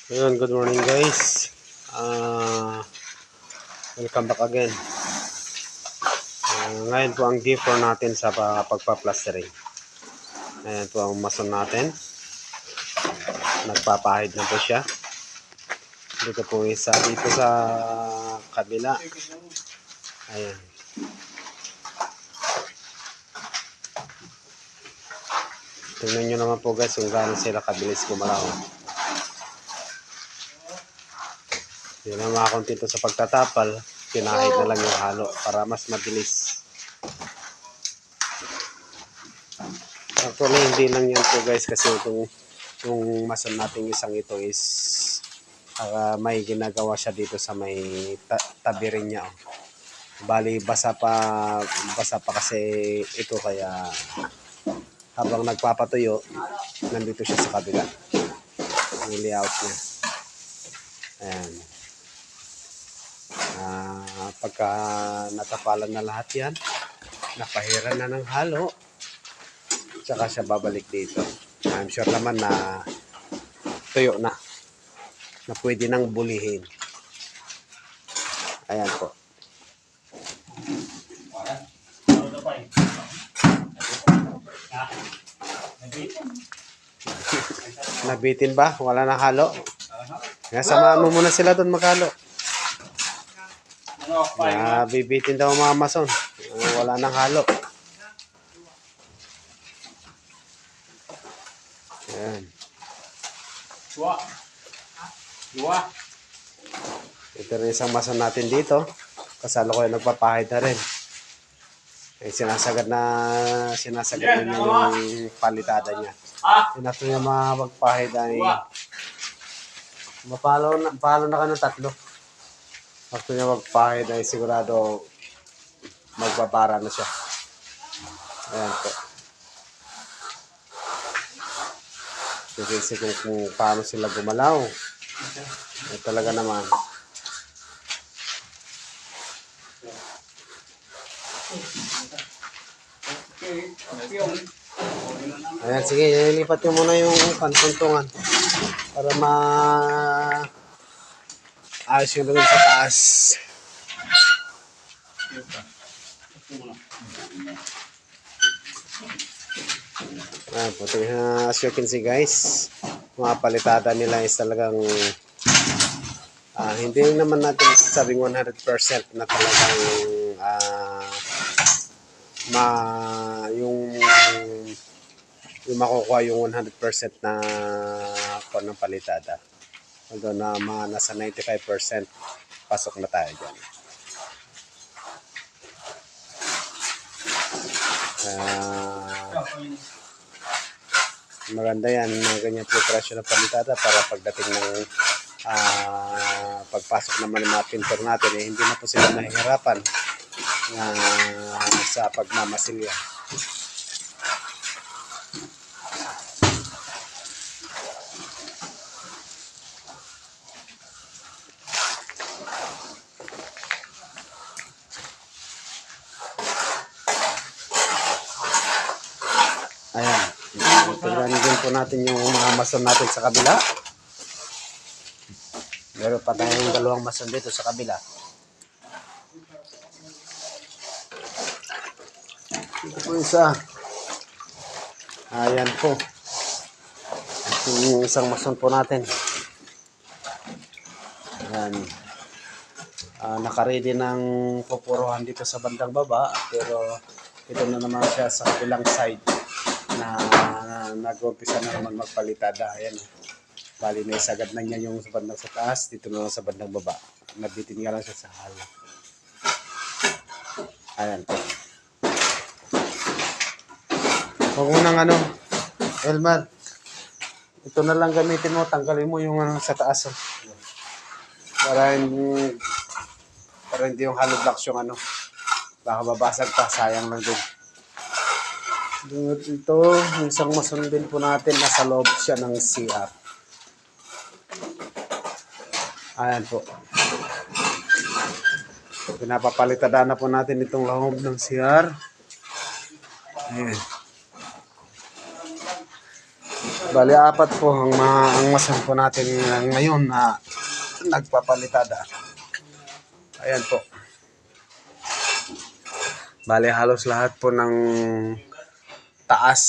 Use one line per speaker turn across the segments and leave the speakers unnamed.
Ayun, good morning guys. Uh, Welcome back again. Ngayon po ang day 4 natin sa pagpa-plastering. Ayan po ang mason natin. Nagpapahid na po siya. Dito po isa dito sa kabila. Ayan. Tingnan nyo naman po guys kung gaano sila kabilis gumalaw. Hindi na makakontento sa pagtatapal. Pinahid na lang yung halo para mas mabilis. Actually, hindi lang yan po guys kasi yung mason natin isang ito is may ginagawa siya dito sa may tabi rin niya. Bali, basa pa kasi ito kaya habang nagpapatuyo, nandito siya sa kabila. Yung layout niya. Ayan. Pagka natapalan na lahat yan, napahiran na ng halo, tsaka siya babalik dito. I'm sure naman na tuyo na pwede nang bulihin. Ayan po. Nabitin ba? Wala nang halo? Kaya samahan mo muna sila doon maghalo. Nabibitin daw mga mason. Wala nang halo. Ayan. Ito rin isang mason natin dito. Kasalo ko yung nagpapahid na rin. Ay sinasagad na niya yung palitada niya. Inato niya magpahid ay palo na ka ng 3. After niya magpahid ay sigurado magbabara na siya. Ayan po. Kasi kung paano sila gumalaw. Ay talaga naman. Ayan, sige, ilipat nyo muna yung pantuntungan para ayos yung doon sa taas. Ayan po, as you can see guys, mga palitada nila is talagang hindi naman natin sabing 100% na talagang yung makukuha yung 100% na ng palitada. Although nasa 95% pasok na tayo dyan. Maganda yan, ganyan preparasyon ng palitada para pagdating ng pagpasok naman ng mga pintor natin, hindi na po sila mahihirapan sa pagmamasilya. Ayan, tignan din po natin yung mga mason natin sa kabila. Meron pa tayong 2 mason dito sa kabila. Ito po isa. Ayan po. Yung isang mason po natin. Ayan. Nakaready ng pupuruhan dito sa bandang baba. Pero ito na naman siya sa kabilang side na nag-umpisa na naman magpalitada. Ayan. Bali na isagad na niya yung sa bandang sa taas. Dito na lang sa bandang baba. Nabitin nga lang siya sa halo. Ayan po. Huwag mo nang Elmar, ito na lang gamitin mo, tanggalin mo yung sa taas. Para hindi yung hollow blocks yung baka babasag pa, sayang lang din. Ito, isang mason din po natin, nasa loob siya ng CR. Ayan po. Pinapapalitada na po natin itong loob ng CR. Ayan. Bali, apat po ang mason po natin ngayon na nagpapalitada. Ayan po. Bali, halos lahat po ng taas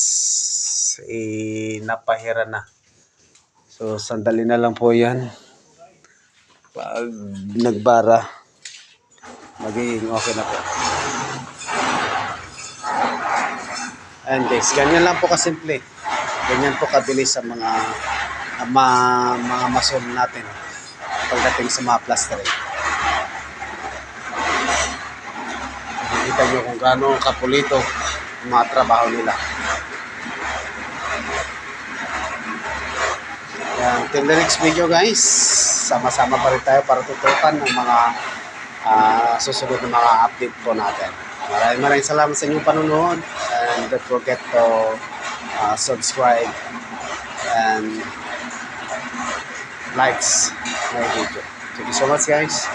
napahira na. So, sandali na lang po yan. Pag nagbara, magiging okay na po. Ayan guys, ganyan lang po kasimple. Ganyan po kabilis sa mga mason natin pagdating sa mga plastering. Nakikita nyo kung gaano kapulito ang mga trabaho nila. Yan, till the next video guys, sama-sama pa rin tayo para tutukan ng mga susunod na mga update po natin. Maraming salamat sa inyong panunood, and don't forget to subscribe and likes my video. Thank you so much guys.